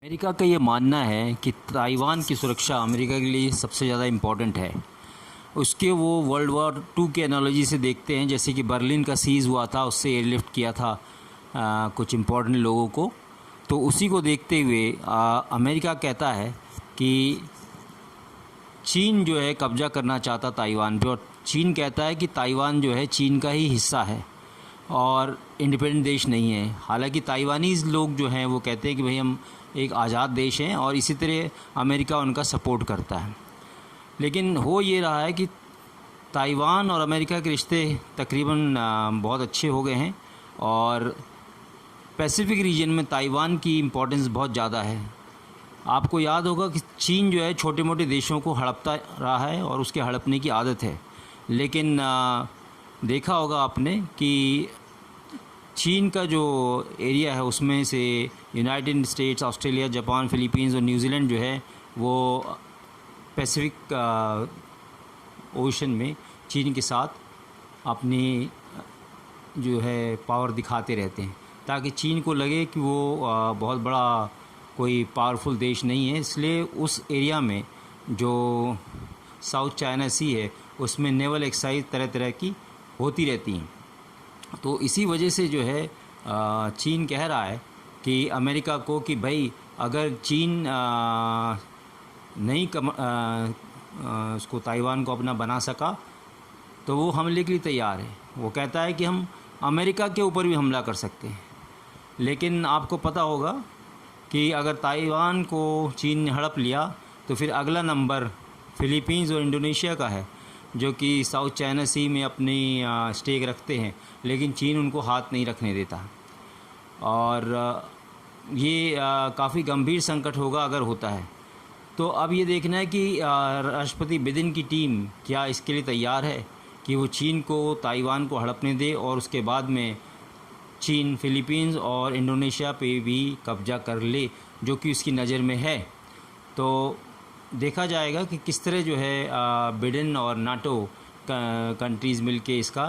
America का ये मानना है कि ताइवान की सुरक्षा अमेरिका के लिए सबसे ज़्यादा इम्पॉर्टेंट है। उसके वो वर्ल्ड वॉर 2 के एनालॉजी से देखते हैं, जैसे कि बर्लिन का सीज़ हुआ था, उससे एयरलिफ्ट किया था कुछ इम्पोर्टेंट लोगों को। तो उसी को देखते हुए अमेरिका कहता है कि चीन जो है कब्ज़ा करना चाहता ताइवान पे, और चीन कहता है कि ताइवान जो है चीन का ही हिस्सा है और इंडिपेंडेंट देश नहीं है। हालांकि ताइवानीज़ लोग जो हैं वो कहते हैं कि भाई हम एक आज़ाद देश हैं, और इसी तरह अमेरिका उनका सपोर्ट करता है। लेकिन हो ये रहा है कि ताइवान और अमेरिका के रिश्ते तकरीबन बहुत अच्छे हो गए हैं, और पैसिफिक रीजन में ताइवान की इम्पोर्टेंस बहुत ज़्यादा है। आपको याद होगा कि चीन जो है छोटे मोटे देशों को हड़पता रहा है और उसके हड़पने की आदत है। लेकिन देखा होगा आपने कि चीन का जो एरिया है उसमें से United states, Australia, Japan, Philippines और न्यूजीलैंड जो है वो पैसिफिक ओशन में चीन के साथ अपनी जो है पावर दिखाते रहते हैं, ताकि चीन को लगे कि वो बहुत बड़ा कोई पावरफुल देश नहीं है। इसलिए उस एरिया में जो साउथ चाइना सी है उसमें नेवल एक्सरसाइज तरह तरह की होती रहती हैं। तो इसी वजह से जो है चीन कह रहा है कि अमेरिका को कि भाई अगर चीन नहीं उसको ताइवान को अपना बना सका तो वो हमले के लिए तैयार है। वो कहता है कि हम अमेरिका के ऊपर भी हमला कर सकते हैं। लेकिन आपको पता होगा कि अगर ताइवान को चीन ने हड़प लिया तो फिर अगला नंबर फिलीपींस और इंडोनेशिया का है, जो कि साउथ चाइना सी में अपनी स्टेक रखते हैं, लेकिन चीन उनको हाथ नहीं रखने देता। और ये काफ़ी गंभीर संकट होगा अगर होता है। तो अब ये देखना है कि राष्ट्रपति बिडेन की टीम क्या इसके लिए तैयार है कि वो चीन को ताइवान को हड़पने दे और उसके बाद में चीन फिलीपींस और इंडोनेशिया पे भी कब्जा कर ले, जो कि उसकी नज़र में है। तो देखा जाएगा कि किस तरह जो है बिडेन और नाटो कंट्रीज़ मिलके इसका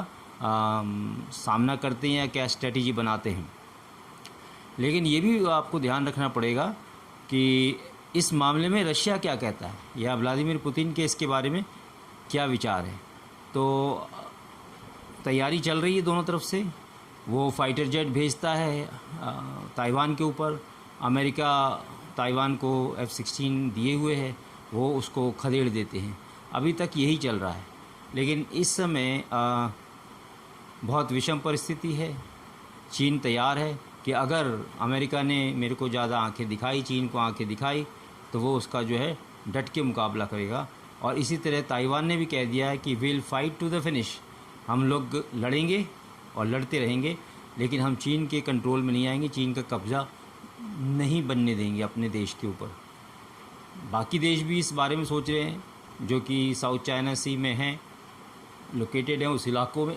सामना करते हैं या क्या स्ट्रेटजी बनाते हैं। लेकिन ये भी आपको ध्यान रखना पड़ेगा कि इस मामले में रशिया क्या कहता है या व्लादिमीर पुतिन के इसके बारे में क्या विचार है। तो तैयारी चल रही है दोनों तरफ से। वो फाइटर जेट भेजता है ताइवान के ऊपर। अमेरिका ताइवान को F-16 दिए हुए है, वो उसको खदेड़ देते हैं। अभी तक यही चल रहा है। लेकिन इस समय बहुत विषम परिस्थिति है। चीन तैयार है कि अगर अमेरिका ने मेरे को ज़्यादा आंखें दिखाई, चीन को आंखें दिखाई, तो वो उसका जो है डट के मुकाबला करेगा। और इसी तरह ताइवान ने भी कह दिया है कि will fight to the finish, हम लोग लड़ेंगे और लड़ते रहेंगे, लेकिन हम चीन के कंट्रोल में नहीं आएंगे, चीन का कब्ज़ा नहीं बनने देंगे अपने देश के ऊपर। बाकी देश भी इस बारे में सोच रहे हैं, जो कि साउथ चाइना सी में हैं, लोकेटेड हैं उस इलाकों में।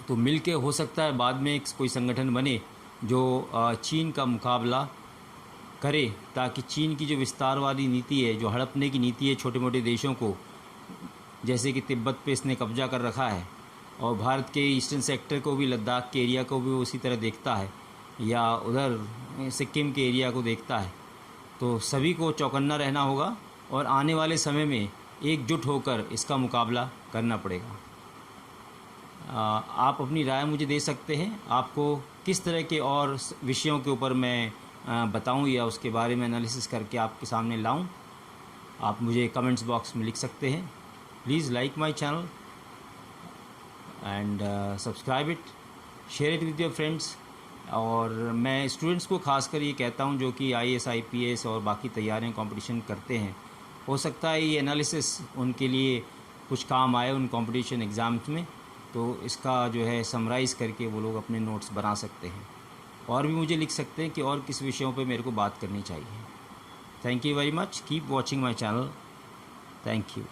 तो मिल के हो सकता है बाद में एक कोई संगठन बने जो चीन का मुकाबला करे, ताकि चीन की जो विस्तारवादी नीति है, जो हड़पने की नीति है छोटे मोटे देशों को, जैसे कि तिब्बत पे इसने कब्जा कर रखा है, और भारत के ईस्टर्न सेक्टर को भी, लद्दाख के एरिया को भी उसी तरह देखता है, या उधर सिक्किम के एरिया को देखता है। तो सभी को चौकन्ना रहना होगा और आने वाले समय में एकजुट होकर इसका मुकाबला करना पड़ेगा। आप अपनी राय मुझे दे सकते हैं। आपको किस तरह के और विषयों के ऊपर मैं बताऊं या उसके बारे में एनालिसिस करके आपके सामने लाऊं, आप मुझे कमेंट्स बॉक्स में लिख सकते हैं। Please like my channel and subscribe it, share it with your friends. और मैं स्टूडेंट्स को खासकर ये कहता हूँ जो कि IAS IPS और बाकी तैयारियाँ कंपटीशन करते हैं, हो सकता है ये एनालिसिस उनके लिए कुछ काम आए उन कंपटीशन एग्ज़ाम्स में। तो इसका जो है समराइज़ करके वो लोग अपने नोट्स बना सकते हैं, और भी मुझे लिख सकते हैं कि और किस विषयों पे मेरे को बात करनी चाहिए। Thank you very much. Keep watching my channel. Thank you.